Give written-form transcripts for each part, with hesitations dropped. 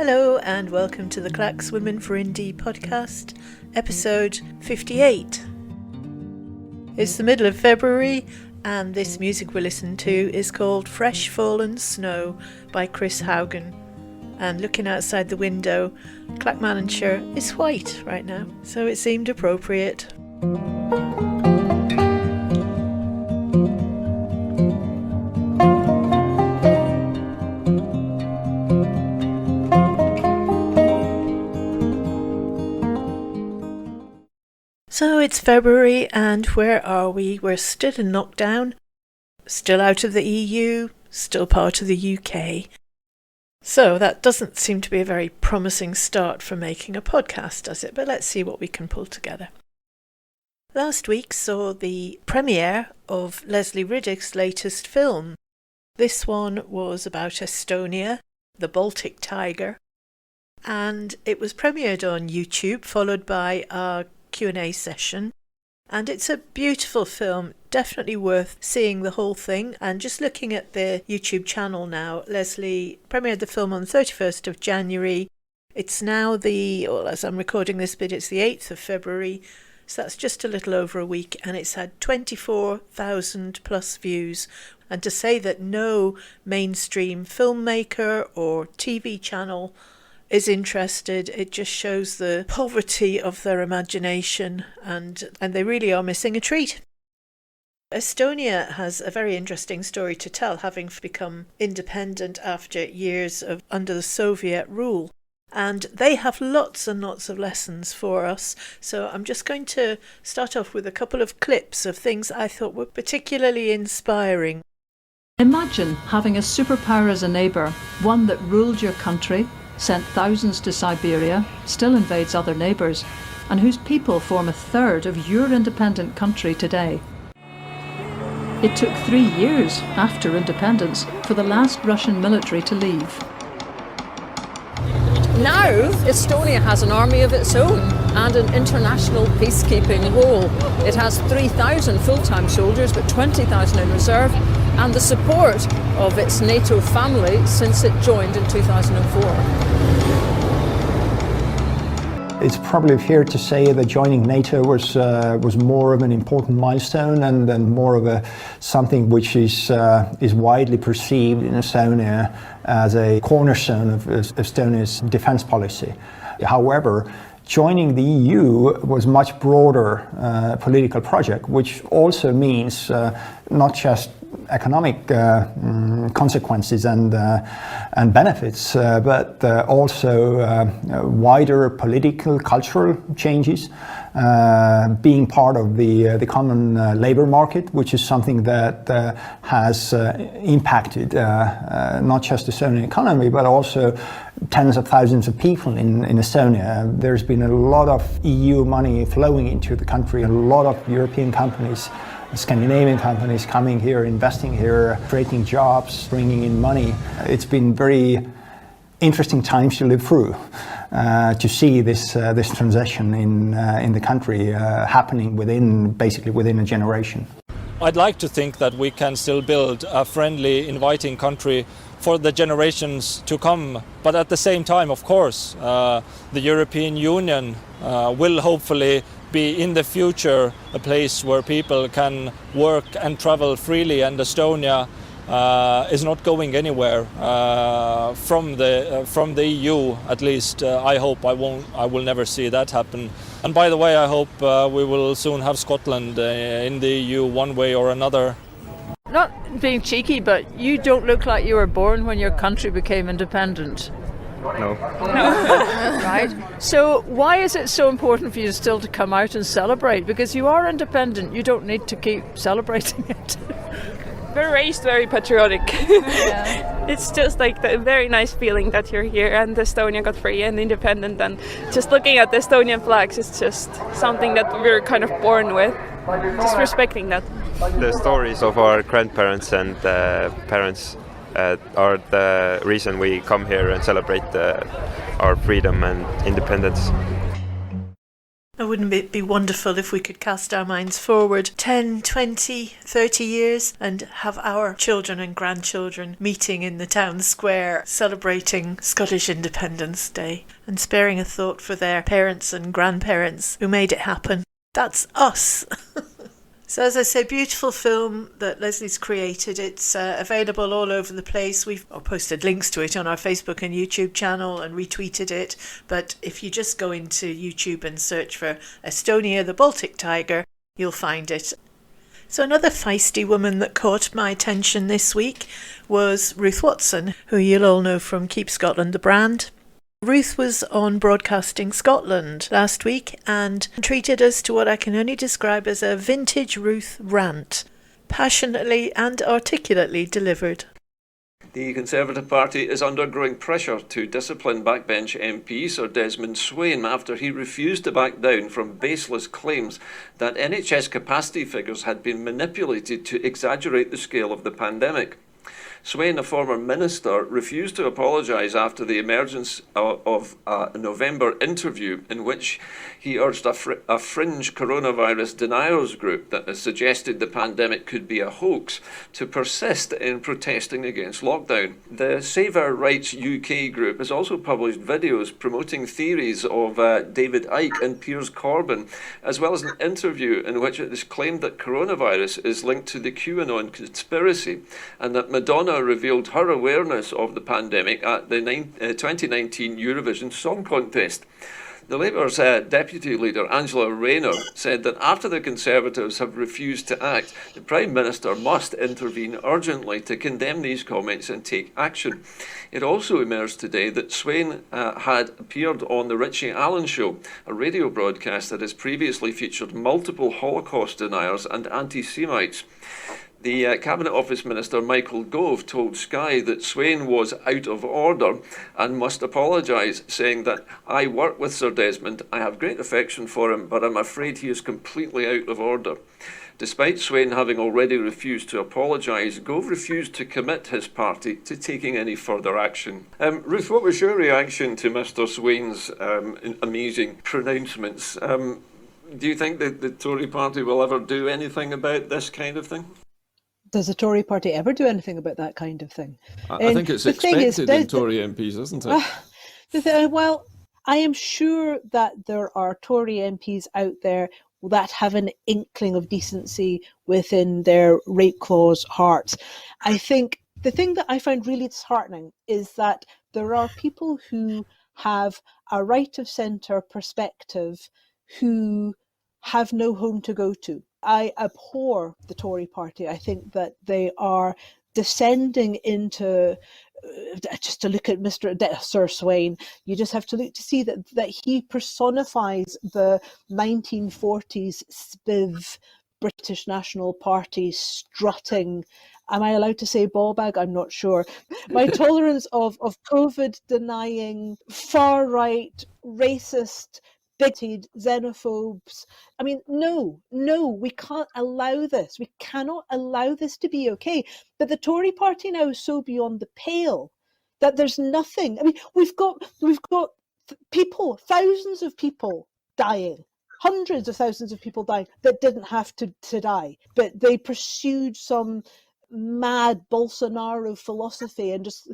Hello and welcome to the Clacks Women for Indie podcast, episode 58. It's the middle of February and this music we listen to is called Fresh Fallen Snow by Chris Haugen. And looking outside the window, Clackmannanshire is white right now, so it seemed appropriate. So it's February and where are we? We're still in lockdown, still out of the EU, still part of the UK. So that doesn't seem to be a very promising start for making a podcast, does it? But let's see what we can pull together. Last week saw the premiere of Leslie Riddick's latest film. This one was about Estonia, the Baltic Tiger, and it was premiered on YouTube, followed by a Q&A session, and it's a beautiful film, definitely worth seeing the whole thing. And just looking at the YouTube channel now, Leslie premiered the film on the 31st of January. It's now as I'm recording this bit, it's the 8th of February, so that's just a little over a week, and it's had 24,000 plus views. And to say that no mainstream filmmaker or TV channel is interested, it just shows the poverty of their imagination, and they really are missing a treat. Estonia has a very interesting story to tell, having become independent after years of under the Soviet rule. And they have lots and lots of lessons for us. So I'm just going to start off with a couple of clips of things I thought were particularly inspiring. Imagine having a superpower as a neighbour, one that ruled your country, sent thousands to Siberia, still invades other neighbours, and whose people form a third of your independent country today. It took 3 years after independence for the last Russian military to leave. Now, Estonia has an army of its own and an international peacekeeping role. It has 3,000 full-time soldiers, but 20,000 in reserve, and the support of its NATO family since it joined in 2004. It's probably fair to say that joining NATO was more of an important milestone and more of something which is widely perceived in Estonia as a cornerstone of Estonia's defense policy. However, joining the EU was a much broader political project, which also means not just economic consequences and benefits, but also wider political, cultural changes, being part of the common labour market, which is something that has impacted not just the Estonian economy, but also tens of thousands of people in Estonia. There's been a lot of EU money flowing into the country, a lot of European companies, Scandinavian companies coming here, investing here, creating jobs, bringing in money. It's been very interesting times to live through, to see this transition in the country happening within a generation. I'd like to think that we can still build a friendly, inviting country for the generations to come. But at the same time, of course, the European Union will hopefully be in the future a place where people can work and travel freely, and Estonia is not going anywhere from the EU. At least I hope I will never see that happen. And by the way, I hope we will soon have Scotland in the EU one way or another. Not being cheeky, but you don't look like you were born when your country became independent. No. Right. So why is it so important for you still to come out and celebrate? Because you are independent, you don't need to keep celebrating it. We're raised very patriotic. Yeah. It's just like the very nice feeling that you're here and Estonia got free and independent, and just looking at the Estonian flags is just something that we're kind of born with. Just respecting that. The stories of our grandparents and parents are the reason we come here and celebrate our freedom and independence. wouldn't it be wonderful if we could cast our minds forward 10, 20, 30 years and have our children and grandchildren meeting in the town square celebrating Scottish Independence Day and sparing a thought for their parents and grandparents who made it happen. That's us. So as I say, beautiful film that Leslie's created. It's available all over the place. We've posted links to it on our Facebook and YouTube channel and retweeted it. But if you just go into YouTube and search for Estonia, the Baltic Tiger, you'll find it. So another feisty woman that caught my attention this week was Ruth Watson, who you'll all know from Keep Scotland the Brand. Ruth was on Broadcasting Scotland last week and treated us to what I can only describe as a vintage Ruth rant, passionately and articulately delivered. The Conservative Party is under growing pressure to discipline backbench MP Sir Desmond Swayne after he refused to back down from baseless claims that NHS capacity figures had been manipulated to exaggerate the scale of the pandemic. Swayne, a former minister, refused to apologise after the emergence of a November interview in which he urged a fringe coronavirus deniers group that has suggested the pandemic could be a hoax to persist in protesting against lockdown. The Save Our Rights UK group has also published videos promoting theories of David Icke and Piers Corbyn, as well as an interview in which it is claimed that coronavirus is linked to the QAnon conspiracy and that Madonna revealed her awareness of the pandemic at the 2019 Eurovision Song Contest. The Labour's deputy leader, Angela Rayner, said that after the Conservatives have refused to act, the Prime Minister must intervene urgently to condemn these comments and take action. It also emerged today that Swayne had appeared on the Richie Allen Show, a radio broadcast that has previously featured multiple Holocaust deniers and anti-Semites. The Cabinet Office Minister Michael Gove told Sky that Swayne was out of order and must apologise, saying that I work with Sir Desmond, I have great affection for him, but I'm afraid he is completely out of order. Despite Swayne having already refused to apologise, Gove refused to commit his party to taking any further action. Ruth, what was your reaction to Mr Swayne's amazing pronouncements? Do you think that the Tory party will ever do anything about this kind of thing? Does the Tory party ever do anything about that kind of thing? I think it's expected in Tory MPs, isn't it? Well, I am sure that there are Tory MPs out there that have an inkling of decency within their rape clause hearts. I think the thing that I find really disheartening is that there are people who have a right of centre perspective who have no home to go to. I abhor the Tory party. I think that they are descending into, just to look at Sir Swayne, you just have to look to see that he personifies the 1940s spiv British National Party strutting. Am I allowed to say ball bag? I'm not sure. My tolerance of COVID denying, far right, racist, bigoted, xenophobes. I mean, no, we can't allow this. We cannot allow this to be okay. But the Tory party now is so beyond the pale that there's nothing. I mean, we've got people, thousands of people dying, hundreds of thousands of people dying that didn't have to die, but they pursued some mad Bolsonaro philosophy and just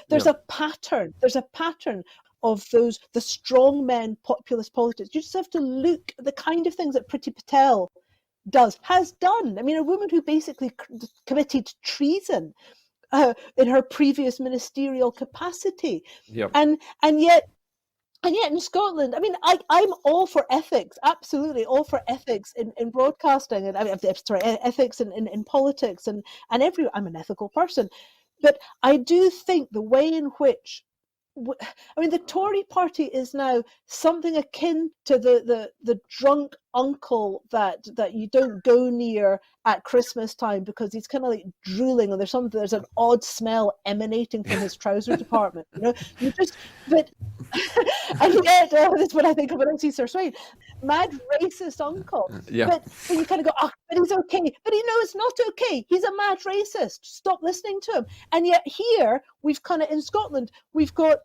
there's a pattern. There's a pattern of the strong men populist politics. You just have to look at the kind of things that Priti Patel has done. I mean, a woman who basically committed treason in her previous ministerial capacity. Yep. And yet in Scotland, I mean, I'm all for ethics, absolutely all for ethics in broadcasting, and ethics in politics and everywhere. I'm an ethical person, but I do think the way in which, I mean, the Tory party is now something akin to the drunk uncle that you don't go near at Christmas time because he's kind of like drooling, and there's an odd smell emanating from his trouser department. You know, and yet that's what I think of when I see Sir Swayne, mad racist uncle. Yeah. But you kind of go, but he's okay. But it's not okay. He's a mad racist. Stop listening to him. And yet here we've kind of in Scotland we've got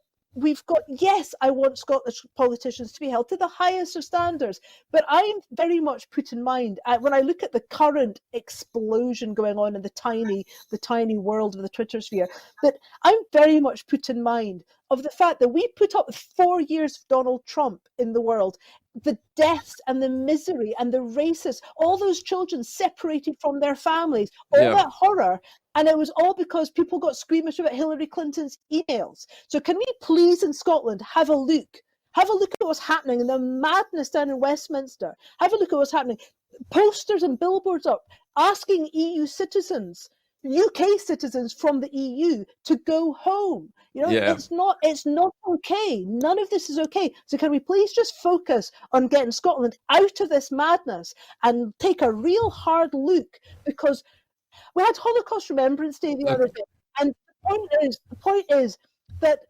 yes, I want Scottish politicians to be held to the highest of standards, but I'm very much put in mind when I look at the current explosion going on in the tiny world of the Twitter sphere, that I'm very much put in mind of the fact that we put up with 4 years of Donald Trump in the world, the deaths and the misery and the racism, all those children separated from their families, all that horror. And it was all because people got squeamish about Hillary Clinton's emails. So can we please in Scotland have a look at what's happening in the madness down in Westminster. Have a look at what's happening. Posters and billboards up asking EU citizens, UK citizens from the EU to go home. It's not okay. None of this is okay. So can we please just focus on getting Scotland out of this madness and take a real hard look? Because we had Holocaust Remembrance Day the other day, and the point is that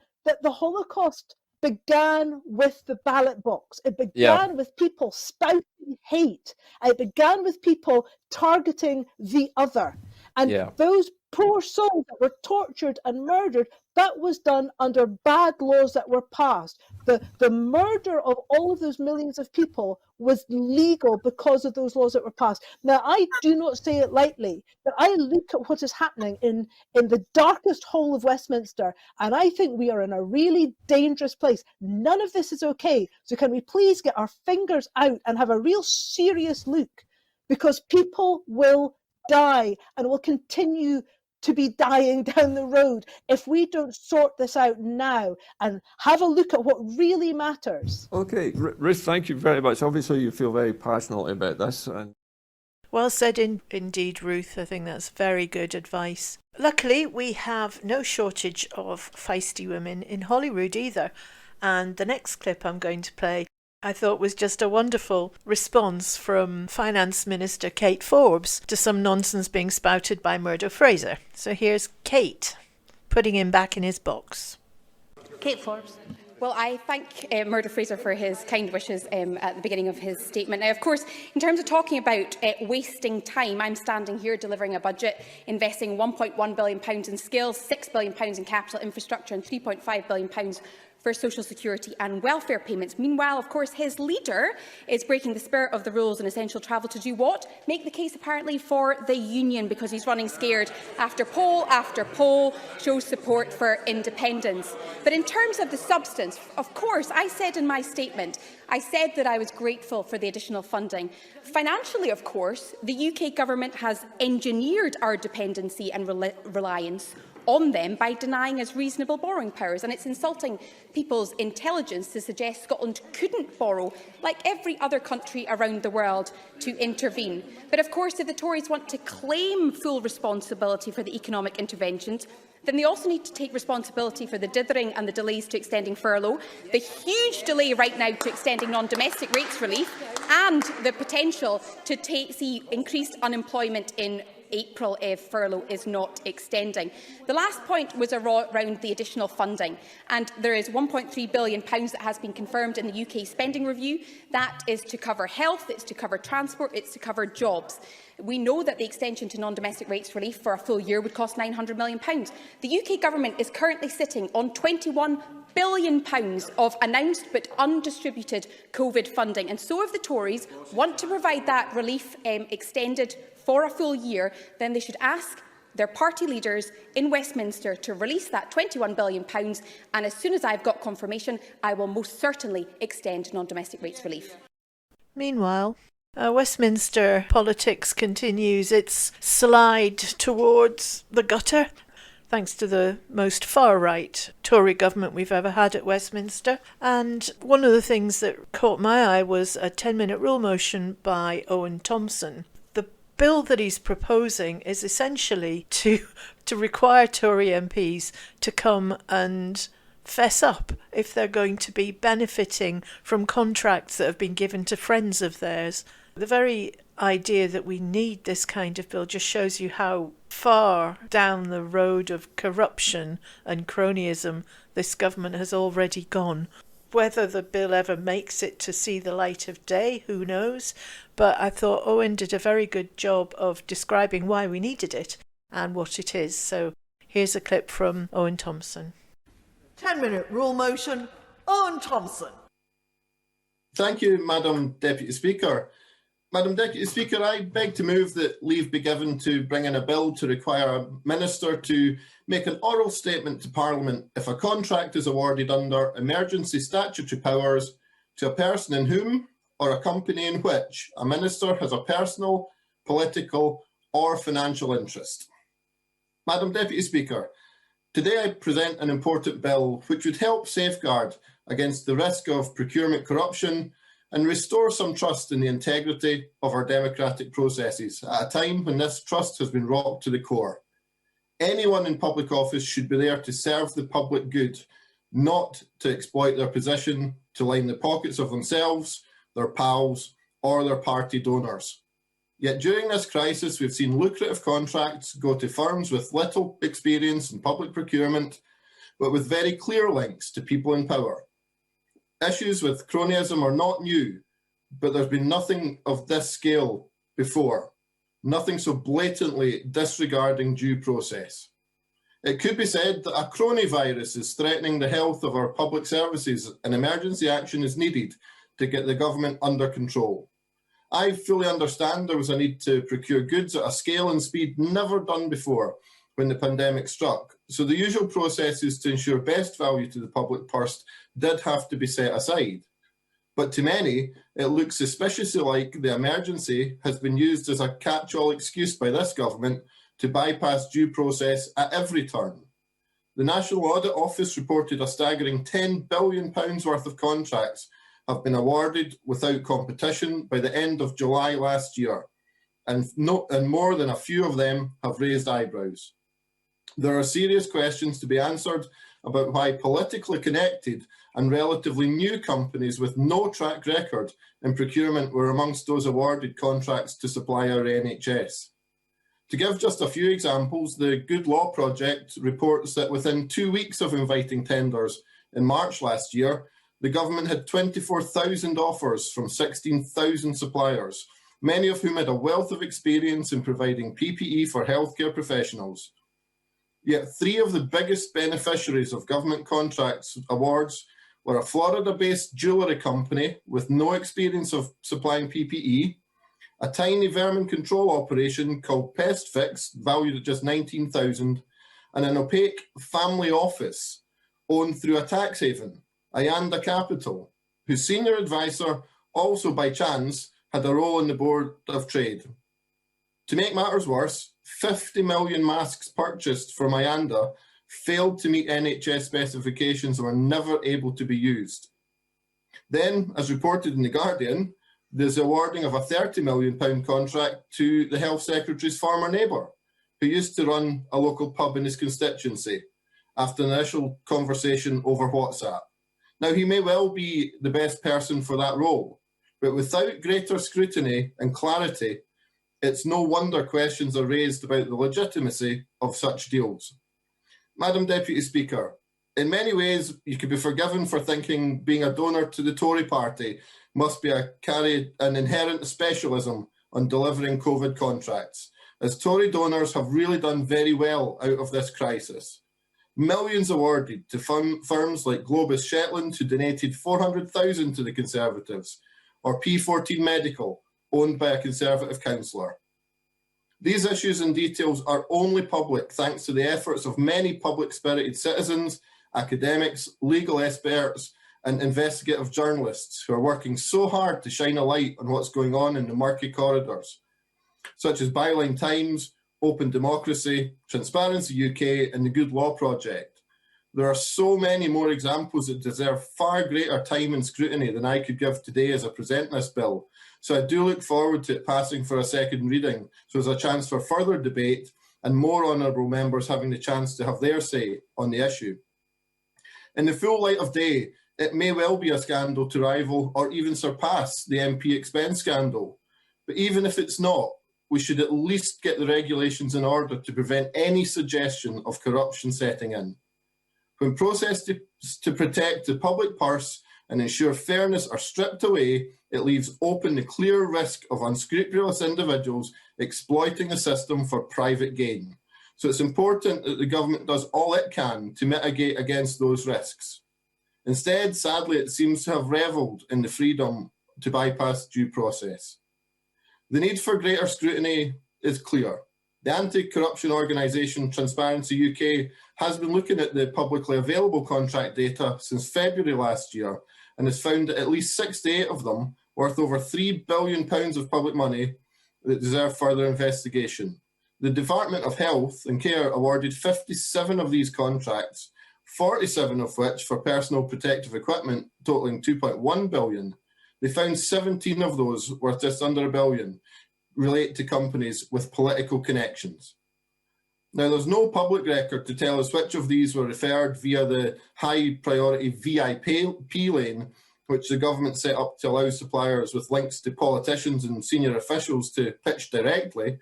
the Holocaust began with the ballot box. It began with people spouting hate. It began with people targeting the other. And those poor souls that were tortured and murdered, that was done under bad laws that were passed. The murder of all of those millions of people was legal because of those laws that were passed. Now, I do not say it lightly, but I look at what is happening in the darkest hole of Westminster, and I think we are in a really dangerous place. None of this is okay. So can we please get our fingers out and have a real serious look? Because people will die and will continue to be dying down the road if we don't sort this out now and have a look at what really matters. Okay, Ruth, thank you very much. Obviously, you feel very passionately about this. Well said indeed, Ruth. I think that's very good advice. Luckily, we have no shortage of feisty women in Holyrood either. And the next clip I'm going to play I thought was just a wonderful response from Finance Minister Kate Forbes to some nonsense being spouted by Murdo Fraser. So here's Kate putting him back in his box. Kate Forbes. Well, I thank Murdo Fraser for his kind wishes at the beginning of his statement. Now, of course, in terms of talking about wasting time, I'm standing here delivering a budget, investing £1.1 billion in skills, £6 billion in capital infrastructure and £3.5 billion for social security and welfare payments. Meanwhile, of course, his leader is breaking the spirit of the rules on essential travel to do what? Make the case, apparently, for the union, because he's running scared after poll shows support for independence. But in terms of the substance, of course, I said in my statement, I said that I was grateful for the additional funding. Financially, of course, the UK government has engineered our dependency and reliance on them by denying us reasonable borrowing powers, and it's insulting people's intelligence to suggest Scotland couldn't borrow, like every other country around the world, to intervene. But of course, if the Tories want to claim full responsibility for the economic interventions, then they also need to take responsibility for the dithering and the delays to extending furlough, the huge delay right now to extending non-domestic rates relief, and the potential to see increased unemployment in April if furlough is not extending. The last point was around the additional funding, and there is £1.3 billion that has been confirmed in the UK spending review. That is to cover health, it's to cover transport, it's to cover jobs. We know that the extension to non-domestic rates relief for a full year would cost £900 million. The UK government is currently sitting on £21 billion of announced but undistributed COVID funding, and so if the Tories want to provide that relief extended for a full year, then they should ask their party leaders in Westminster to release that £21 billion, and as soon as I've got confirmation, I will most certainly extend non-domestic rates relief. Meanwhile, Westminster politics continues its slide towards the gutter, thanks to the most far-right Tory government we've ever had at Westminster. And one of the things that caught my eye was a 10-minute rule motion by Owen Thompson. The bill that he's proposing is essentially to require Tory MPs to come and fess up if they're going to be benefiting from contracts that have been given to friends of theirs. The very idea that we need this kind of bill just shows you how far down the road of corruption and cronyism this government has already gone. Whether the bill ever makes it to see the light of day, who knows? But I thought Owen did a very good job of describing why we needed it and what it is. So here's a clip from Owen Thompson. 10-minute rule motion. Owen Thompson. Thank you, Madam Deputy Speaker. Madam Deputy Speaker, I beg to move that leave be given to bring in a bill to require a minister to make an oral statement to Parliament if a contract is awarded under emergency statutory powers to a person in whom or a company in which a minister has a personal, political or financial interest. Madam Deputy Speaker, today I present an important bill which would help safeguard against the risk of procurement corruption and restore some trust in the integrity of our democratic processes at a time when this trust has been rocked to the core. Anyone in public office should be there to serve the public good, not to exploit their position to line the pockets of themselves, their pals, or their party donors. Yet during this crisis, we've seen lucrative contracts go to firms with little experience in public procurement, but with very clear links to people in power. Issues with cronyism are not new, but there's been nothing of this scale before, nothing so blatantly disregarding due process. It could be said that a crony virus is threatening the health of our public services and emergency action is needed to get the government under control. I fully understand there was a need to procure goods at a scale and speed never done before when the pandemic struck, so the usual processes to ensure best value to the public purse did have to be set aside. But to many, it looks suspiciously like the emergency has been used as a catch-all excuse by this government to bypass due process at every turn. The National Audit Office reported a staggering £10 billion worth of contracts have been awarded without competition by the end of July last year, and more than a few of them have raised eyebrows. There are serious questions to be answered about why politically connected and relatively new companies with no track record in procurement were amongst those awarded contracts to supply our NHS. To give just a few examples, the Good Law Project reports that within 2 weeks of inviting tenders in March last year, the government had 24,000 offers from 16,000 suppliers, many of whom had a wealth of experience in providing PPE for healthcare professionals. Yet 3 of the biggest beneficiaries of government contracts awards were a Florida-based jewellery company with no experience of supplying PPE, a tiny vermin control operation called Pest Fix, valued at just $19,000, and an opaque family office owned through a tax haven, Ayanda Capital, whose senior advisor also by chance had a role in the Board of Trade. To make matters worse, 50 million masks purchased from Ayanda failed to meet NHS specifications and were never able to be used. Then, as reported in The Guardian, there's the awarding of a £30 million contract to the Health Secretary's former neighbour, who used to run a local pub in his constituency, after an initial conversation over WhatsApp. Now, he may well be the best person for that role, but without greater scrutiny and clarity, it's no wonder questions are raised about the legitimacy of such deals. Madam Deputy Speaker, in many ways, you could be forgiven for thinking being a donor to the Tory party must be carry an inherent specialism on delivering COVID contracts, as Tory donors have really done very well out of this crisis. Millions awarded to firms like Globus Shetland, who donated $400,000 to the Conservatives, or P14 Medical, owned by a Conservative councillor. These issues and details are only public thanks to the efforts of many public-spirited citizens, academics, legal experts, and investigative journalists who are working so hard to shine a light on what's going on in the murky corridors, such as Byline Times, Open Democracy, Transparency UK, and the Good Law Project. There are so many more examples that deserve far greater time and scrutiny than I could give today as I present this bill. So I do look forward to it passing for a second reading, so there's a chance for further debate and more honourable members having the chance to have their say on the issue. In the full light of day, it may well be a scandal to rival or even surpass the MP expense scandal. But even if it's not, we should at least get the regulations in order to prevent any suggestion of corruption setting in. When processes to protect the public purse and ensure fairness are stripped away, it leaves open the clear risk of unscrupulous individuals exploiting the system for private gain. So it's important that the government does all it can to mitigate against those risks. Instead, sadly, it seems to have revelled in the freedom to bypass due process. The need for greater scrutiny is clear. The anti-corruption organisation Transparency UK has been looking at the publicly available contract data since February last year and has found that at least 68 of them, worth over £3 billion of public money, that deserve further investigation. The Department of Health and Care awarded 57 of these contracts, 47 of which for personal protective equipment, totalling £2.1 billion. They found 17 of those, worth just under £1 billion, relate to companies with political connections. Now, there's no public record to tell us which of these were referred via the high priority VIP lane, which the government set up to allow suppliers with links to politicians and senior officials to pitch directly.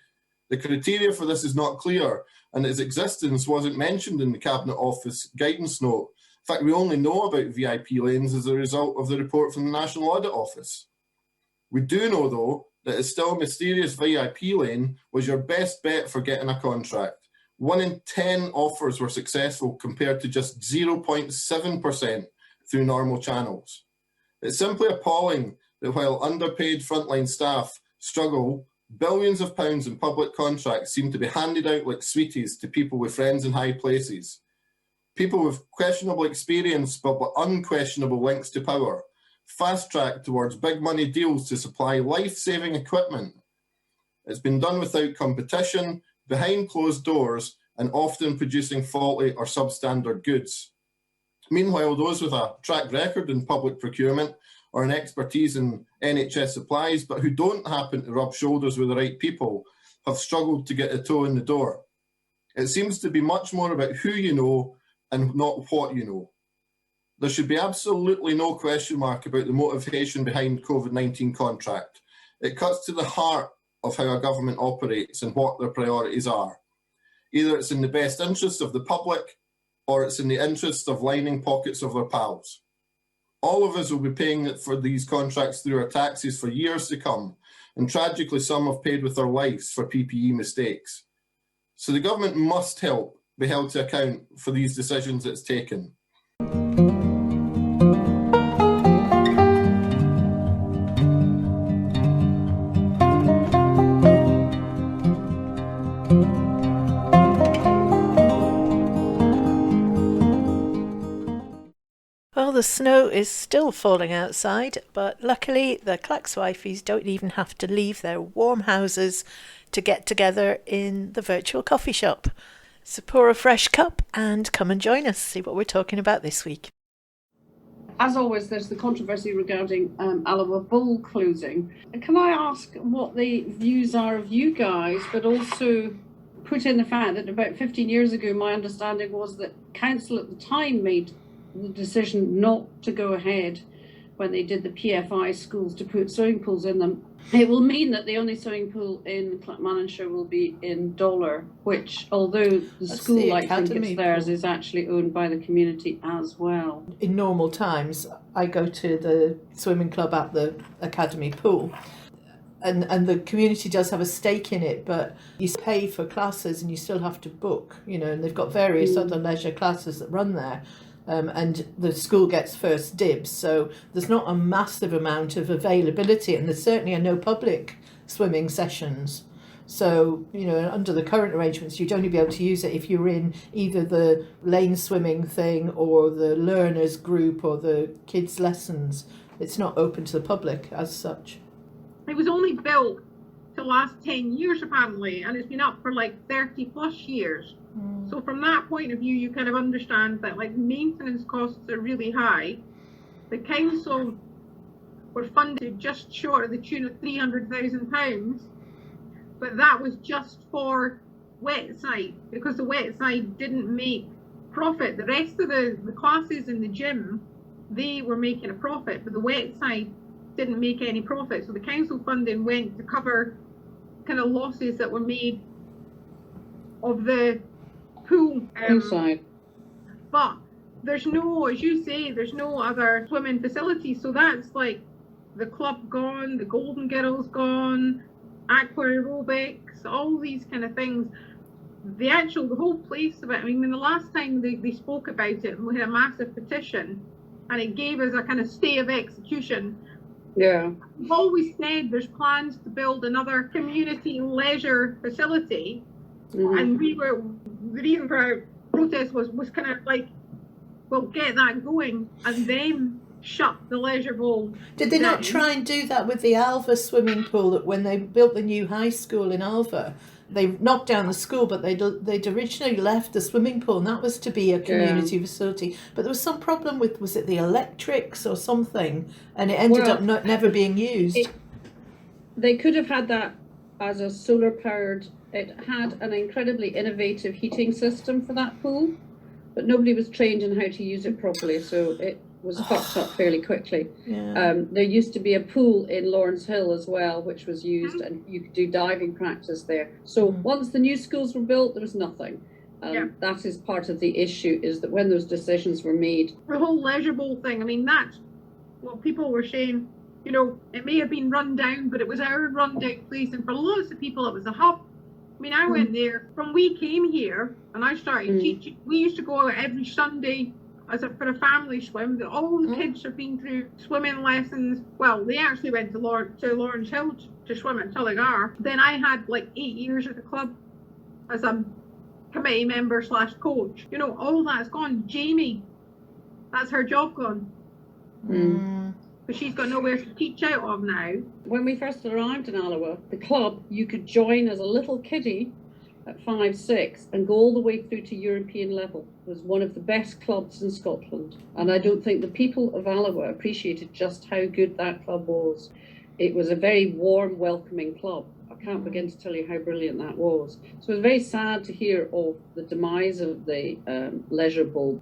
The criteria for this is not clear, and its existence wasn't mentioned in the Cabinet Office guidance note. In fact, we only know about VIP lanes as a result of the report from the National Audit Office. We do know, though, that it's still a mysterious VIP lane was your best bet for getting a contract. 1 in 10 offers were successful compared to just 0.7% through normal channels. It's simply appalling that while underpaid frontline staff struggle, billions of pounds in public contracts seem to be handed out like sweeties to people with friends in high places. People with questionable experience but unquestionable links to power, fast-tracked towards big money deals to supply life-saving equipment. It's been done without competition, behind closed doors, and often producing faulty or substandard goods. Meanwhile, those with a track record in public procurement or an expertise in NHS supplies, but who don't happen to rub shoulders with the right people, have struggled to get a toe in the door. It seems to be much more about who you know and not what you know. There should be absolutely no question mark about the motivation behind COVID-19 contract. It cuts to the heart of how a government operates and what their priorities are. Either it's in the best interest of the public or it's in the interest of lining pockets of their pals. All of us will be paying for these contracts through our taxes for years to come, and tragically some have paid with their lives for PPE mistakes. So the government must help be held to account for these decisions it's taken. Well, the snow is still falling outside, but luckily the Clacks wifeys don't even have to leave their warm houses to get together in the virtual coffee shop. So pour a fresh cup and come and join us, see what we're talking about this week. As always, there's the controversy regarding Alloa bull closing. Can I ask what the views are of you guys, but also put in the fact that about 15 years ago, my understanding was that council at the time made the decision not to go ahead when they did the PFI schools to put swimming pools in them. It will mean that the only swimming pool in Clackmannanshire will be in Dollar, which, although the school like think it's theirs, is actually owned by the community as well. In normal times, I go to the swimming club at the academy pool. And the community does have a stake in it, but you pay for classes and you still have to book, and they've got various other leisure classes that run there. And the school gets first dibs, so there's not a massive amount of availability, and there certainly are no public swimming sessions. So, under the current arrangements, you'd only be able to use it if you're in either the lane swimming thing or the learners group or the kids' lessons. It's not open to the public as such. It was only built to last 10 years apparently, and it's been up for like 30 plus years. So from that point of view, you kind of understand that maintenance costs are really high. The council were funded just short of the tune of £300,000, but that was just for wet side, because the wet side didn't make profit. The rest of the classes in the gym, they were making a profit, but the wet side didn't make any profit. So the council funding went to cover kind of losses that were made of the pool inside. But there's no, as you say, there's no other swimming facilities. So that's like the club gone, the Golden Girls gone, aqua aerobics, all these kind of things. the whole place of it. I mean, the last time they spoke about it, we had a massive petition, and it gave us a kind of stay of execution. Yeah. We've always said there's plans to build another community leisure facility, and the reason for our protest was kind of like, well, get that going and then shut the leisure bowl. Did they down. not try and do that with the Alva swimming pool? That when they built the new high school in Alva, they knocked down the school, but they'd originally left the swimming pool, and that was to be a community facility. But there was some problem with, was it the electrics or something, and it ended up never being used. They could have had that as a solar powered. It had an incredibly innovative heating system for that pool, but nobody was trained in how to use it properly, so it was fucked up fairly quickly. There used to be a pool in Lawrence Hill as well, which was used, and you could do diving practice there. So once the new schools were built, there was nothing. That is part of the issue, is that when those decisions were made. The whole leisure bowl thing, I mean, that's what people were saying, you know, it may have been run down, but it was our run down place, and for lots of people it was a hub. I mean, I went there, from we came here, and I started teaching, we used to go out every Sunday for a family swim. All the kids have been through swimming lessons. Well, they actually went to Lawrence Hill to swim at Tulligar. Then I had like 8 years at the club as a committee member / coach. You know, all that's gone. Jamie, that's her job gone. But she's got nowhere to teach out of now. When we first arrived in Alloa, the club, you could join as a little kiddie at 5, 6 and go all the way through to European level. It was one of the best clubs in Scotland. And I don't think the people of Alloa appreciated just how good that club was. It was a very warm, welcoming club. I can't begin to tell you how brilliant that was. So it was very sad to hear of the demise of the leisure bowl.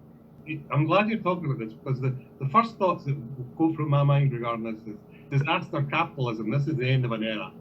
I'm glad you're talking about this, because the first thoughts that go through my mind regarding this is disaster capitalism. This is the end of an era.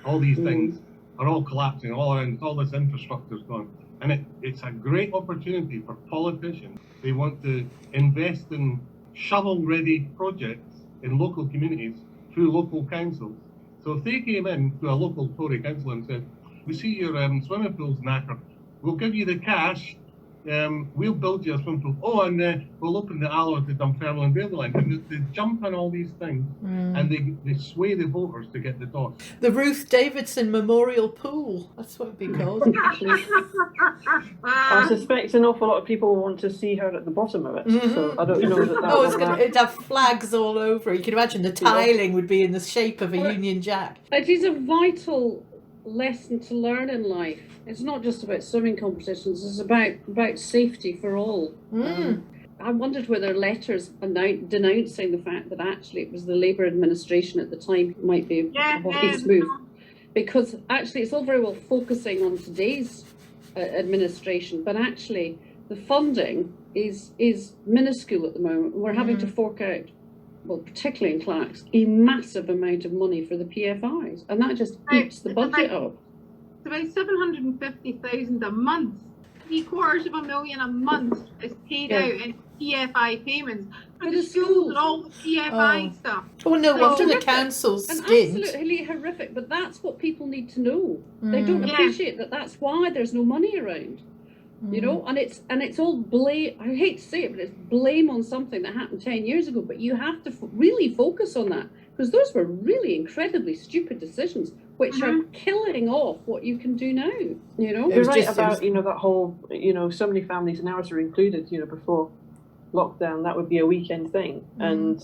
All these things are all collapsing all around. All this infrastructure's gone. And it's a great opportunity for politicians. They want to invest in shovel-ready projects in local communities through local councils. So if they came in to a local Tory council and said, we see your swimming pool's knackered, we'll give you the cash, we'll build you a swimming pool. Oh, and we'll open the Alloa to Dunfermline and Baileyline. And they jump on all these things, and they sway the voters to get the toss. The Ruth Davidson Memorial Pool. That's what it'd be called. I suspect an awful lot of people want to see her at the bottom of it. So I don't know that. It'd have flags all over. You can imagine the tiling would be in the shape of a Union Jack. It is a vital lesson to learn in life. It's not just about swimming competitions, it's about safety for all. I wondered whether letters denouncing the fact that actually it was the Labour administration at the time might be a wise move. Because actually it's all very well focusing on today's administration, but actually the funding is minuscule at the moment. We're having to fork out, well, particularly in Clacks, a massive amount of money for the PFIs, and that just eats the budget up. It's about 750,000 a month. $750,000 a month is paid out in PFI payments for the schools and all the PFI stuff. Oh no, wonder the councils didn't. Absolutely horrific, but that's what people need to know. They don't appreciate that. That's why there's no money around. You know, and it's all blame. I hate to say it, but it's blame on something that happened 10 years ago. But you have to really focus on that, because those were really incredibly stupid decisions, which are killing off what you can do now. You know, you're right about that whole so many families and ours were included. Before lockdown, that would be a weekend thing, and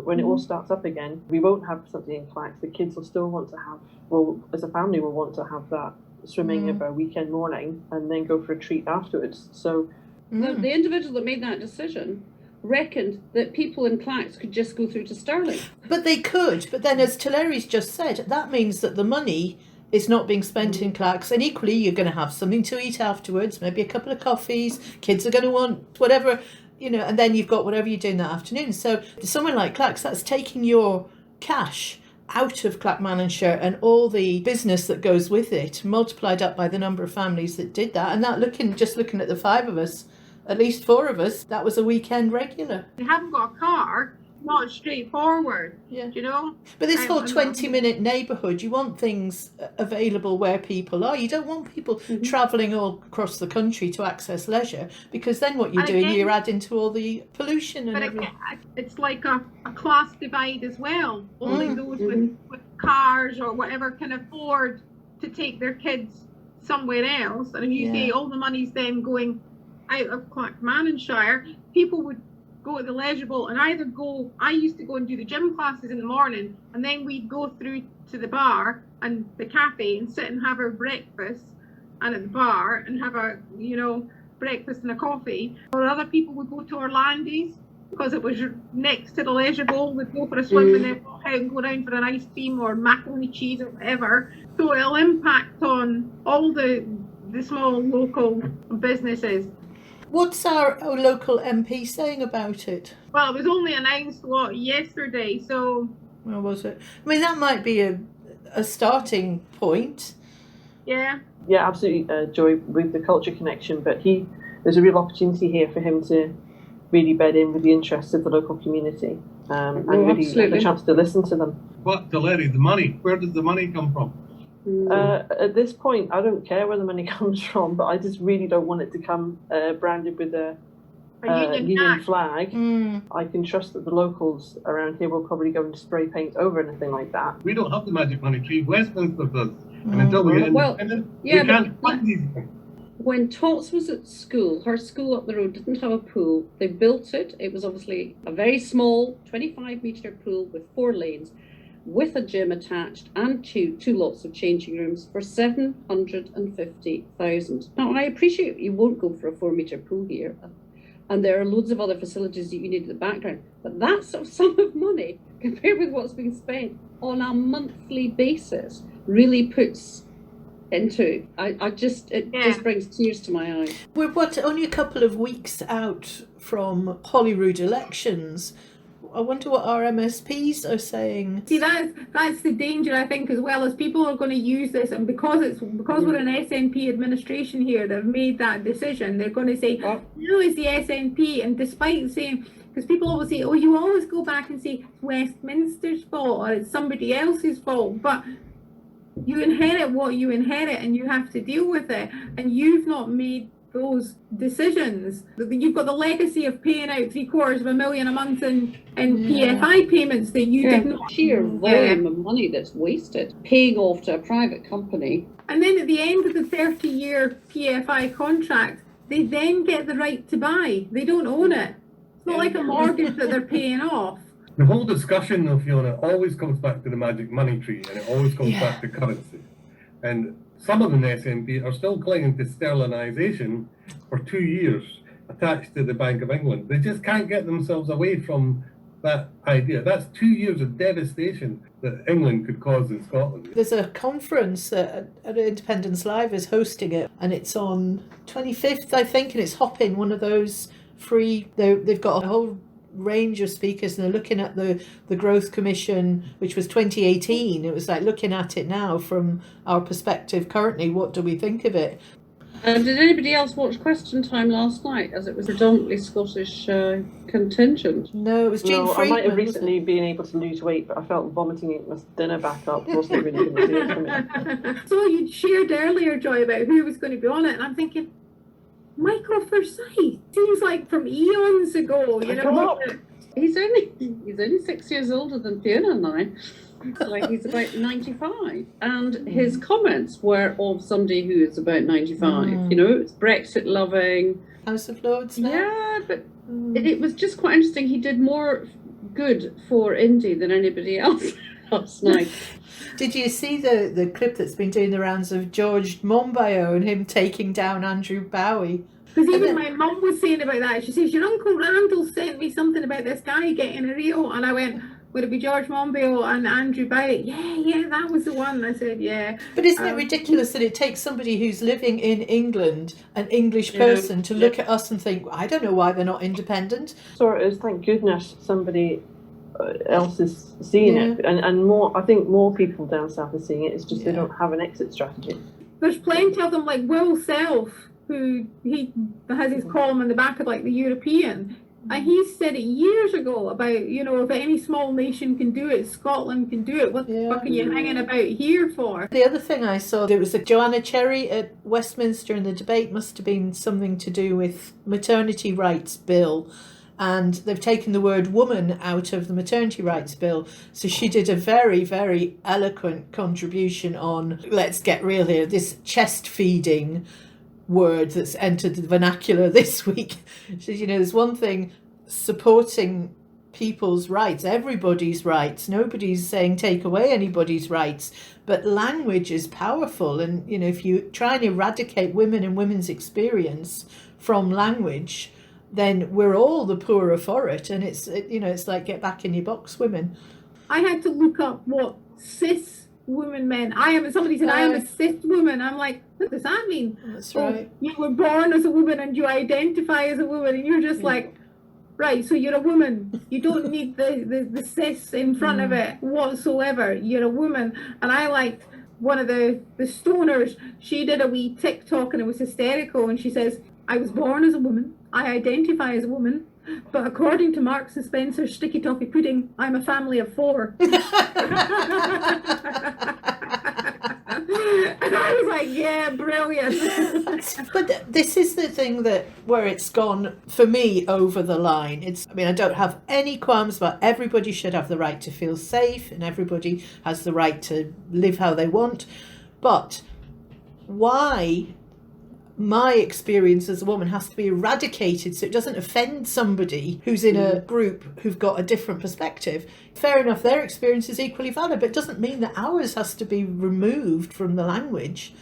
when it all starts up again, we won't have something in Clacks. The kids will still want to have. Well, as a family, will want to have that swimming of a weekend morning and then go for a treat afterwards. So the individual that made that decision reckoned that people in Clacks could just go through to Stirling. But they could. But then, as Tuleri's just said, that means that the money is not being spent in Clacks, and equally you're going to have something to eat afterwards, maybe a couple of coffees, kids are going to want whatever, and then you've got whatever you're doing that afternoon. So somewhere like Clacks, that's taking your cash out of Clackmannanshire and all the business that goes with it, multiplied up by the number of families that did that. And that looking at the 5 of us, at least 4 of us, that was a weekend regular. If you haven't got a car, not straightforward. Yeah. Do you know? But this whole 20-minute neighbourhood, you want things available where people are. You don't want people travelling all across the country to access leisure, because then what you're doing, you're adding to all the pollution and everything. It's like a class divide as well. Only those with cars or whatever can afford to take their kids somewhere else. And if you say all the money's then going out of Clackmannanshire, people would go to the leisure bowl and either go, I used to go and do the gym classes in the morning, and then we'd go through to the bar and the cafe and sit and have our breakfast, and at the bar and have a, breakfast and a coffee. Or other people would go to Orlando's because it was next to the leisure bowl, would go for a swim and then walk out and go down for an ice cream or macaroni cheese or whatever. So it'll impact on all the small local businesses. What's our local MP saying about it? Well, it was only announced, yesterday, so... Well, was it? I mean, that might be a starting point. Yeah. Yeah, absolutely, Joy, with the culture connection, but there's a real opportunity here for him to really bed in with the interests of the local community and really have a chance to listen to them. But, Larry, the money, where does the money come from? At this point, I don't care where the money comes from, but I just really don't want it to come branded with a union flag. I can trust that the locals around here will probably go and spray paint over anything like that. We don't have the magic money tree. Westminster does. And until we get independent, we can't fund these things. When Tots was at school, her school up the road didn't have a pool. They built it. It was obviously a very small 25-metre pool with 4 lanes, with a gym attached and two lots of changing rooms for 750,000. Now, I appreciate you won't go for a 4-metre pool here, and there are loads of other facilities that you need in the background, but that sort of sum of money, compared with what's being spent on a monthly basis, really puts into, it just brings tears to my eyes. We're only a couple of weeks out from Holyrood elections. I wonder what our MSPs are saying. See, that's the danger, I think, as well, as people are going to use this, and because we're an SNP administration here, they've made that decision. They're going to say, no, it's the SNP, and despite saying, because people always say, you always go back and say it's Westminster's fault or it's somebody else's fault, but you inherit what you inherit and you have to deal with it, and you've not made those decisions. You've got the legacy of paying out $750,000 a month in PFI payments that you did not. Sheer volume of money that's wasted paying off to a private company. And then at the end of the 30-year PFI contract, they then get the right to buy. They don't own it. It's not like a mortgage that they're paying off. The whole discussion, though, Fiona, always comes back to the magic money tree, and it always comes back to currency. And some of the SNP are still clinging to sterlinisation for 2 years attached to the Bank of England. They just can't get themselves away from that idea. That's 2 years of devastation that England could cause in Scotland. There's a conference at Independence Live is hosting it, and it's on 25th, I think, and it's Hop-In, one of those free. They've got a whole range of speakers, and they're looking at the Growth Commission, which was 2018. It was like looking at it now from our perspective currently. What do we think of it? Did anybody else watch Question Time last night, as it was predominantly Scottish contingent? No, it was Jane Freedman. I might have recently been able to lose weight, but I felt vomiting my dinner back up wasn't really going to do it for me. So you shared earlier, Joy, about who was going to be on it, and I'm thinking, Michael Forsyth seems like from eons ago, He's only 6 years older than Fiona and I. Like he's about 95, and his comments were of somebody who is about 95. It's Brexit loving, House of Lords now. Yeah, but it was just quite interesting. He did more good for Indy than anybody else last night. Did you see the clip that's been doing the rounds of George Monbiot and him taking down Andrew Bowie? Because even my mum was saying about that. She says, your Uncle Randall sent me something about this guy getting a reel, and I went, would it be George Monbiot and Andrew Bowie? Yeah, that was the one. I said, yeah. But isn't it ridiculous that it takes somebody who's living in England, an English person, to look at us and think, I don't know why they're not independent? So it is, thank goodness somebody else is seeing it, and more. I think more people down south are seeing it. It's just they don't have an exit strategy. There's plenty of them, like Will Self, who he has his column in the back of like the European. And he said it years ago about, you know, if any small nation can do it, Scotland can do it. What the fuck are you hanging about here for? The other thing I saw, there was a Joanna Cherry at Westminster, and the debate must have been something to do with maternity rights bill. And they've taken the word woman out of the maternity rights bill. So she did a very, very eloquent contribution on, let's get real here, this chest feeding word that's entered the vernacular this week. She says, you know, there's one thing supporting people's rights, everybody's rights. Nobody's saying take away anybody's rights, but language is powerful. And, you know, if you try and eradicate women and women's experience from language, then we're all the poorer for it. And it's, you know, it's like get back in your box, women. I had to look up what cis woman meant. Somebody said I am a cis woman. I'm like, what does that mean? That's right. You were born as a woman and you identify as a woman, and you're just like, right, so you're a woman. You don't need the cis in front of it whatsoever. You're a woman. And I liked one of the stoners. She did a wee TikTok and it was hysterical. And she says, I was born as a woman. I identify as a woman. But according to Marks and Spencer's Sticky Toffee Pudding, I'm a family of 4. And I was like, yeah, brilliant. But this is the thing that where it's gone for me over the line. I don't have any qualms about everybody should have the right to feel safe and everybody has the right to live how they want. But why my experience as a woman has to be eradicated so it doesn't offend somebody who's in a group who've got a different perspective? Fair enough, their experience is equally valid, but it doesn't mean that ours has to be removed from the language.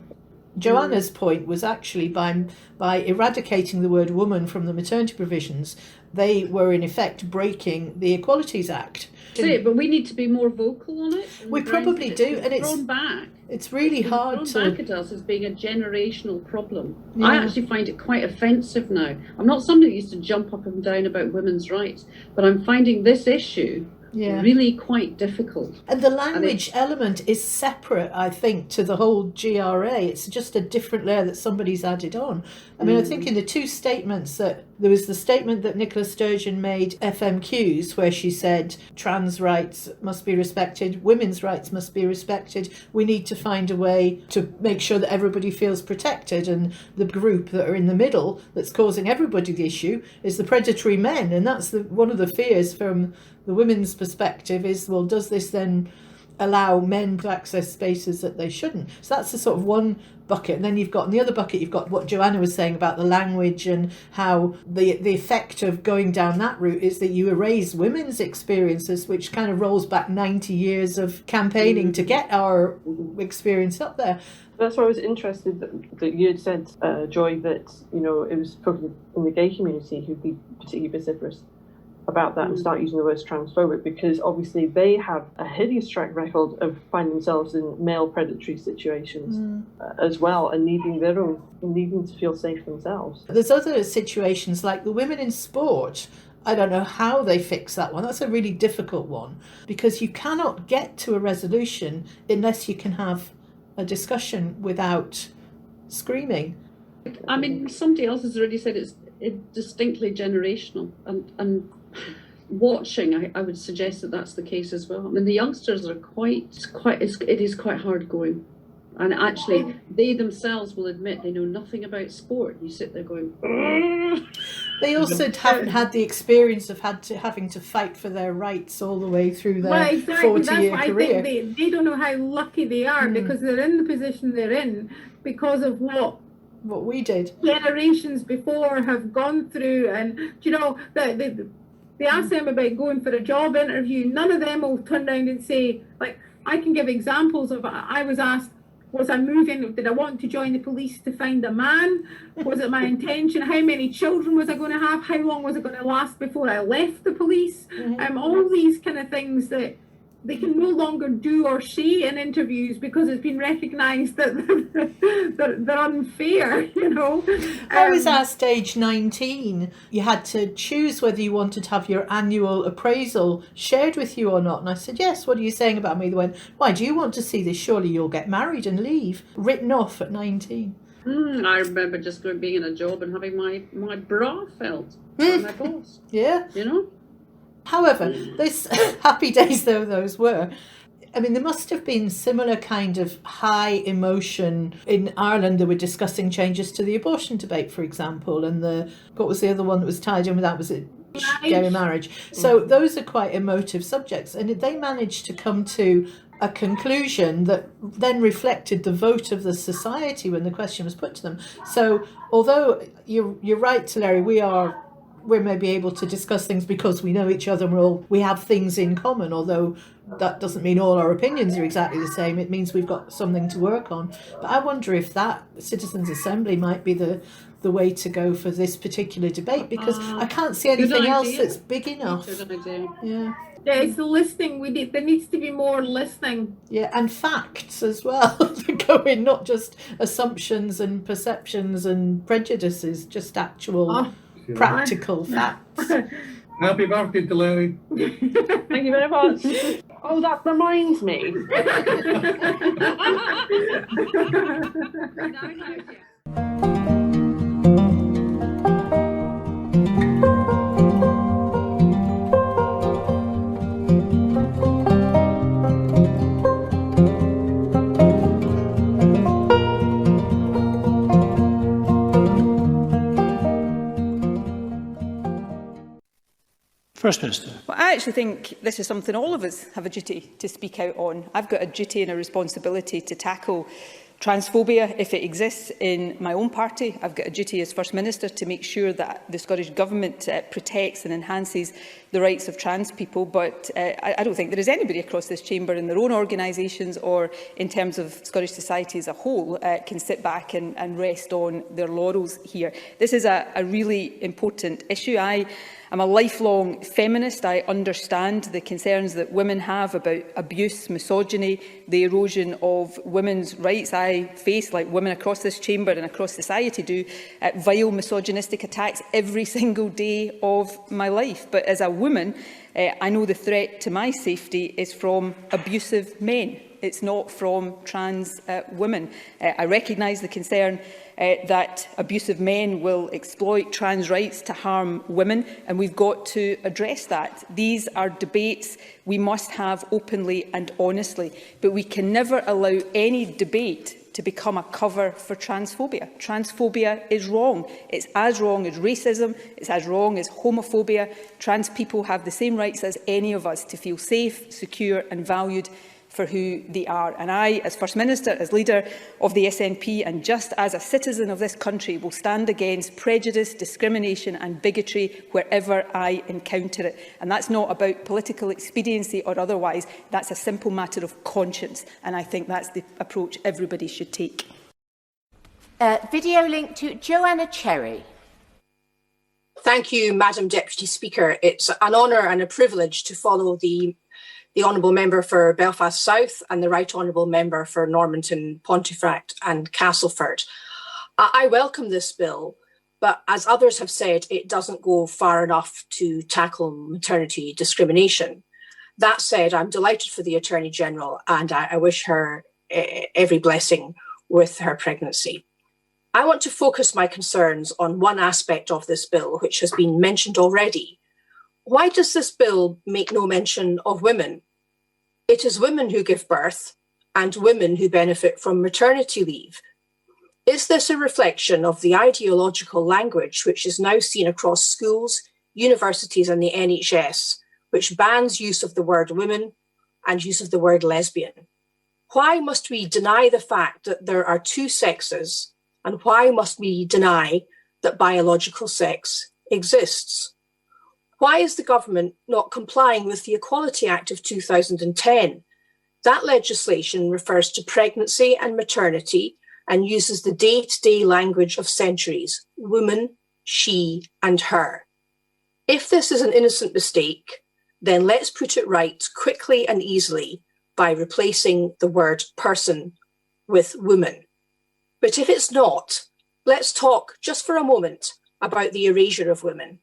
Joanna's point was actually by eradicating the word woman from the maternity provisions, they were in effect breaking the Equalities Act. But we need to be more vocal on it. We probably do, and it's thrown back. It's really hard thrown back at us as being a generational problem. Yeah. I actually find it quite offensive now. I'm not somebody who used to jump up and down about women's rights, but I'm finding this issue really quite difficult. And the language element is separate, I think, to the whole GRA. It's just a different layer that somebody's added on. I mean, I think in the two statements that there was the statement that Nicola Sturgeon made, FMQs, where she said trans rights must be respected, women's rights must be respected. We need to find a way to make sure that everybody feels protected. And the group that are in the middle that's causing everybody the issue is the predatory men. And that's one of the fears from the women's perspective is, well, does this then allow men to access spaces that they shouldn't? So that's the sort of one bucket. And then you've got in the other bucket, you've got what Joanna was saying about the language and how the effect of going down that route is that you erase women's experiences, which kind of rolls back 90 years of campaigning to get our experience up there. That's why I was interested that you had said, Joy, that, you know, it was probably in the gay community who'd be particularly vociferous about that and start using the words transphobic, because obviously they have a hideous track record of finding themselves in male predatory situations as well, and needing to feel safe themselves. There's other situations like the women in sport. I don't know how they fix that one. That's a really difficult one, because you cannot get to a resolution unless you can have a discussion without screaming. I mean, somebody else has already said it's distinctly generational, and watching, I would suggest that that's the case as well. I mean, the youngsters are it is quite hard going, and actually they themselves will admit they know nothing about sport. You sit there going, "Ugh." They also haven't had the experience of having to fight for their rights all the way through their 40-year career. I think they don't know how lucky they are because they're in the position they're in because of what we did. Generations before have gone through. And you know, they ask them about going for a job interview. None of them will turn around and say, like, I can give examples of, I was asked, was I moving? Did I want to join the police to find a man? Was it my intention? How many children was I going to have? How long was it going to last before I left the police? All these kind of things that they can no longer do or say in interviews because it's been recognised that they're unfair, you know. I was asked age 19, you had to choose whether you wanted to have your annual appraisal shared with you or not. And I said, yes, what are you saying about me? They went, why do you want to see this? Surely you'll get married and leave. Written off at 19. I remember just being in a job and having my bra felt by my boss. Yeah. You know? However, those happy days though those were, I mean, there must have been similar kind of high emotion in Ireland. They were discussing changes to the abortion debate, for example, and what was the other one that was tied in with that? Was it gay marriage? So those are quite emotive subjects, and they managed to come to a conclusion that then reflected the vote of the society when the question was put to them. So although you're right, Larry, we're maybe able to discuss things because we know each other and we have things in common, although that doesn't mean all our opinions are exactly the same. It means we've got something to work on. But I wonder if that Citizens' Assembly might be the way to go for this particular debate, because I can't see anything else that's big enough. Yeah. Yeah, it's the listening. There needs to be more listening. Yeah, and facts as well that go in, not just assumptions and perceptions and prejudices, just actual practical facts. Happy birthday to Larry. Thank you very much. Oh, that reminds me. First Minister. Well, I actually think this is something all of us have a duty to speak out on. I've got a duty and a responsibility to tackle transphobia if it exists in my own party. I've got a duty as First Minister to make sure that the Scottish Government protects and enhances the rights of trans people, but I don't think there is anybody across this chamber in their own organisations or in terms of Scottish society as a whole can sit back and rest on their laurels here. This is a really important issue. I'm a lifelong feminist. I understand the concerns that women have about abuse, misogyny, the erosion of women's rights. I face, like women across this chamber and across society do, vile misogynistic attacks every single day of my life. But as a woman, I know the threat to my safety is from abusive men. It's not from trans women. I recognise the concern that abusive men will exploit trans rights to harm women, and we've got to address that. These are debates we must have openly and honestly, but we can never allow any debate to become a cover for transphobia. Transphobia is wrong. It's as wrong as racism. It's as wrong as homophobia. Trans people have the same rights as any of us to feel safe, secure and valued for who they are. And I, as First Minister, as leader of the SNP, and just as a citizen of this country, will stand against prejudice, discrimination and bigotry wherever I encounter it. And that's not about political expediency or otherwise. That's a simple matter of conscience. And I think that's the approach everybody should take. Video link to Joanna Cherry. Thank you, Madam Deputy Speaker. It's an honour and a privilege to follow the Honourable Member for Belfast South and the Right Honourable Member for Normanton, Pontefract and Castleford. I welcome this bill, but as others have said, it doesn't go far enough to tackle maternity discrimination. That said, I'm delighted for the Attorney-General and I wish her every blessing with her pregnancy. I want to focus my concerns on one aspect of this bill, which has been mentioned already. Why does this bill make no mention of women? It is women who give birth and women who benefit from maternity leave. Is this a reflection of the ideological language which is now seen across schools, universities and the NHS, which bans use of the word women and use of the word lesbian? Why must we deny the fact that there are two sexes, and why must we deny that biological sex exists? Why is the government not complying with the Equality Act of 2010? That legislation refers to pregnancy and maternity and uses the day-to-day language of centuries, woman, she and her. If this is an innocent mistake, then let's put it right quickly and easily by replacing the word person with woman. But if it's not, let's talk just for a moment about the erasure of women.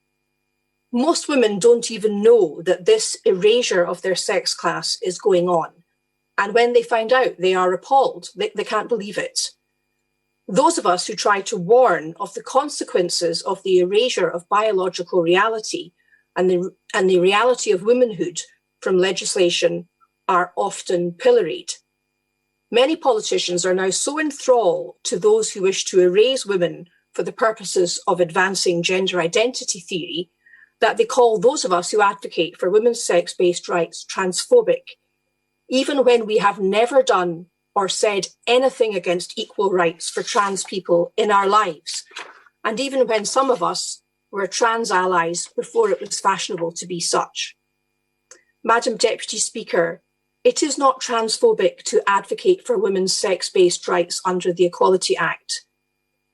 Most women don't even know that this erasure of their sex class is going on. And when they find out, they are appalled. They can't believe it. Those of us who try to warn of the consequences of the erasure of biological reality and the reality of womanhood from legislation are often pilloried. Many politicians are now so enthralled to those who wish to erase women for the purposes of advancing gender identity theory that they call those of us who advocate for women's sex-based rights transphobic, even when we have never done or said anything against equal rights for trans people in our lives, and even when some of us were trans allies before it was fashionable to be such. Madam Deputy Speaker, it is not transphobic to advocate for women's sex-based rights under the Equality Act.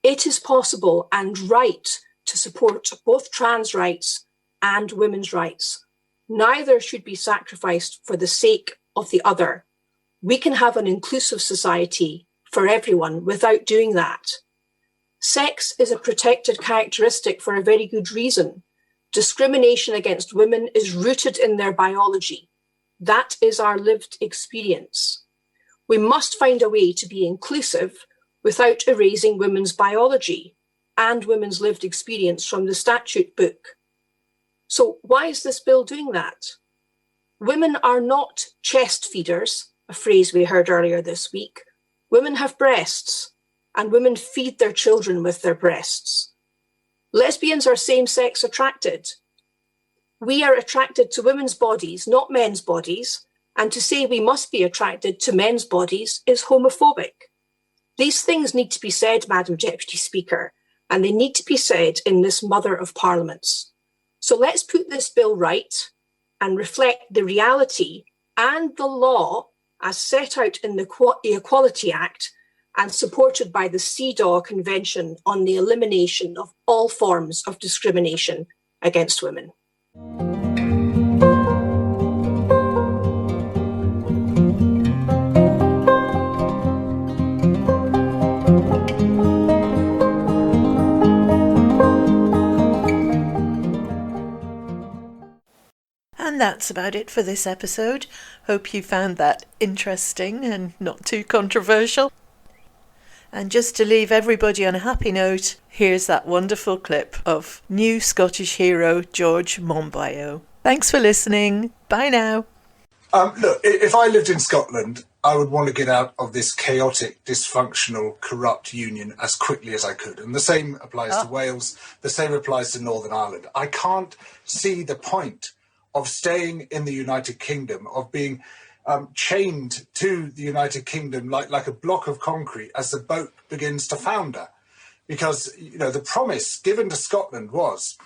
It is possible and right to support both trans rights and women's rights. Neither should be sacrificed for the sake of the other. We can have an inclusive society for everyone without doing that. Sex is a protected characteristic for a very good reason. Discrimination against women is rooted in their biology. That is our lived experience. We must find a way to be inclusive without erasing women's biology and women's lived experience from the statute book. So why is this bill doing that? Women are not chest feeders, a phrase we heard earlier this week. Women have breasts, and women feed their children with their breasts. Lesbians are same-sex attracted. We are attracted to women's bodies, not men's bodies, and to say we must be attracted to men's bodies is homophobic. These things need to be said, Madam Deputy Speaker, and they need to be said in this mother of parliaments. So let's put this bill right and reflect the reality and the law as set out in the Equality Act and supported by the CEDAW Convention on the Elimination of All Forms of Discrimination against Women. And that's about it for this episode. Hope you found that interesting and not too controversial. And just to leave everybody on a happy note, here's that wonderful clip of new Scottish hero George Monbiot. Thanks for listening. Bye now. Look, if I lived in Scotland, I would want to get out of this chaotic, dysfunctional, corrupt union as quickly as I could. And the same applies to Wales. The same applies to Northern Ireland. I can't see the point of staying in the United Kingdom, of being chained to the United Kingdom like a block of concrete as the boat begins to founder. Because, you know, the promise given to Scotland was,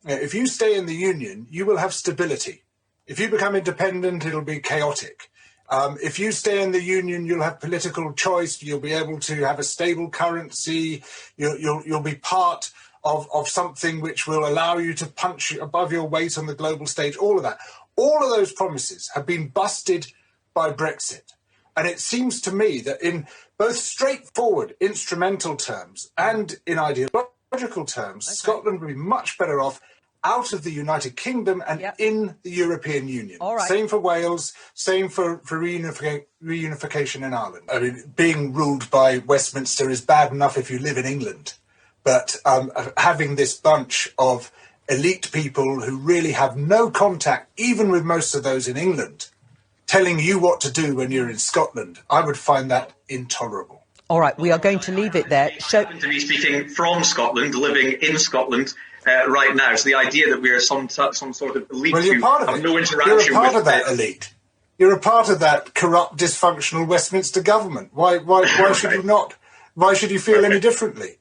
if you stay in the Union, you will have stability. If you become independent, it'll be chaotic. If you stay in the Union, you'll have political choice. You'll be able to have a stable currency. You'll be part of something which will allow you to punch above your weight on the global stage. All of that. All of those promises have been busted by Brexit. And it seems to me that in both straightforward instrumental terms and in ideological terms, Scotland would be much better off out of the United Kingdom and in the European Union. All right. Same for Wales, same for reunification in Ireland. I mean, being ruled by Westminster is bad enough if you live in England, but having this bunch of elite people who really have no contact, even with most of those in England, telling you what to do when you're in Scotland, I would find that intolerable. All right, we are going to leave it there. To be speaking from Scotland, living in Scotland right now. So the idea that we are some sort of elite who have no interaction with... You're a part of that elite. You're a part of that corrupt, dysfunctional Westminster government. Why should you not? Why should you feel any differently?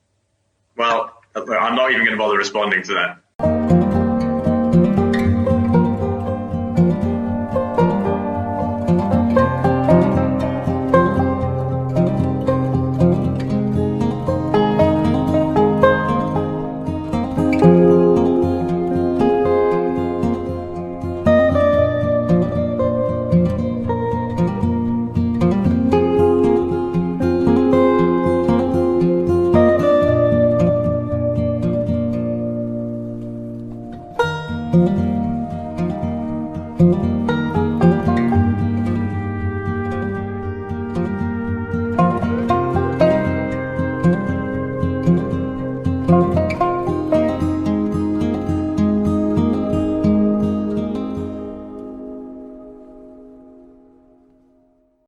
Well, I'm not even going to bother responding to that.